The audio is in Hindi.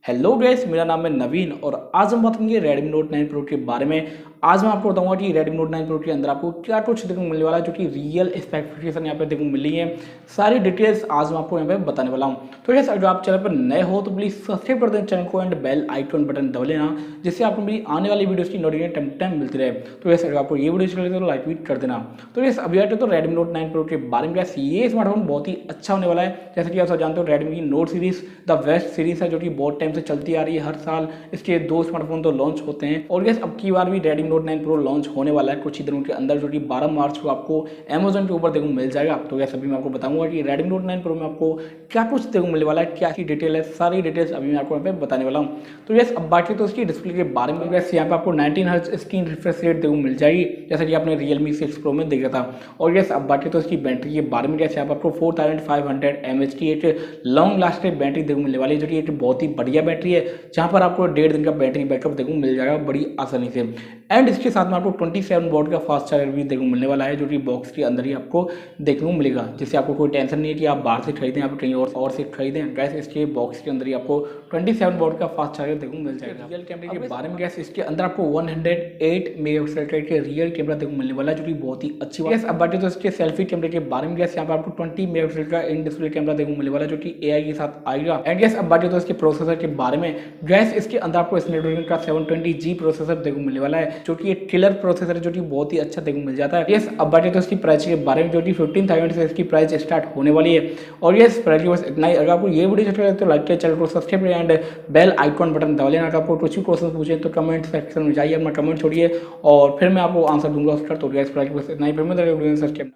हेलो गाइस, मेरा नाम है नवीन और आज हम बात करेंगे Redmi Note 9 Pro के बारे में। आज मैं आपको बताऊंगा कि Redmi Note 9 Pro के अंदर आपको क्या कुछ देखने को मिलने वाला है, जो कि रियल स्पेसिफिकेशन यहाँ पे देखने को मिली है। सारी डिटेल्स आज मैं आपको यहाँ पे बताने वाला हूँ। तो गाइस, अगर आप चैनल पर नए हो तो प्लीज़ सब्सक्राइब कर दें चैनल को एंड बेल आइकन बटन दबा लेना, जिससे आपको मेरी आने वाली वीडियोस की नोटिफिकेशन टाइम टाइम मिलती रहे। तो गाइस, अगर आपको ये वीडियो अच्छी लगे तो लाइक भी कर देना। तो गाइस, अभी आते तो Redmi Note 9 Pro के बारे में। गाइस, ये स्मार्टफोन बहुत ही अच्छा होने वाला है। जैसे कि आप सब जानते हो, Redmi की Note series the best series है, जो कि बहुत टाइम से चलती आ रही है। हर साल इसके 2 स्मार्टफोन तो लॉन्च होते हैं और गाइस, अब की बार भी Redmi Note 9 Pro लॉन्च होने वाला है कुछ ही दिनों के अंदर, जो कि 12 मार्च को आपको Amazon के ऊपर देखने को मिल जाएगा। तो गाइस, अभी मैं आपको बताऊंगा कि Redmi Note 9 Pro में आपको क्या कुछ देखने को मिलने वाला है, क्या की डिटेल है, सारी डिटेल्स अभी मैं आपको यहाँ पे बताने वाला हूँ। तो गाइस, अब बात करें तो इसकी डिस्प्ले के बारे में। गाइस, यहाँ पे आपको 19 हर्ट्ज स्क्रीन रिफ्रेश रेट देखने को मिल जाएगी, जैसा कि आपने Realme 6 Pro में देखा था। और गाइस, अब बात करें तो इसकी बैटरी के बारे में। गाइस, यहाँ पे आपको 4500 mAh की एक लॉन्ग लास्टिंग बैटरी देखने को मिलने वाली है, जो कि एक बहुत ही बढ़िया बैटरी है, जहाँ पर आपको 1.5 दिन का बैटरी बैकअप देखने को मिल जाएगा बड़ी आसानी से। एंड इसके साथ में आपको 27 वोल्ट का फास्ट चार्जर भी देखने को मिलने वाला है, जो कि बॉक्स के अंदर ही आपको देखने को मिलेगा, जिससे आपको कोई टेंशन नहीं है कि आप बाहर से खरीदें, आप कहीं और से खरीदें। गैस, इसके बॉक्स के अंदर ही आपको 27 वोल्ट का फास्ट चार्जर देखने को मिल जाएगा। रियल कैमरे के बारे में। गैस, इसके अंदर आपको 108 मेगापिक्सल के रियल कैमरा देखने को मिलने वाला है, जो कि बहुत ही अच्छी बात है। अब बात तो इसके सेल्फी कैमरे के बारे में। गैस, यहाँ पर आपको 20 मेगापिक्सल का इन डिस्प्ले कैमरा देखने को मिलने वाला है, जो कि AI के साथ आएगा। एंड गैस, अब बात तो इसके प्रोसेसर के बारे में। गैस, इसके अंदर आपको स्नैपड्रैगन का 720G प्रोसेसर देखने को मिलने वाला है, जो कि एक किलर प्रोसेसर है, जो कि बहुत ही अच्छा देखने को मिल जाता है। यस, अब बात तो इसकी प्राइस के बारे में, जो कि 15,000 से इसकी प्राइस स्टार्ट होने वाली है। और यस, प्राइस की बस इतना ही। अगर आपको ये वीडियो अच्छा लगे तो लाइक करें, चैनल को सब्सक्राइब करें एंड बेल आइकन बटन दबा लेना। अगर आपको कुछ भी क्वेश्चन पूछे तो कमेंट सेक्शन में जाइए, अपना कमेंट छोड़िए और फिर मैं आपको आंसर दूंगा उसका। तो गैस, प्राइस की बस इतना ही। फिर मैं सब्सक्राइब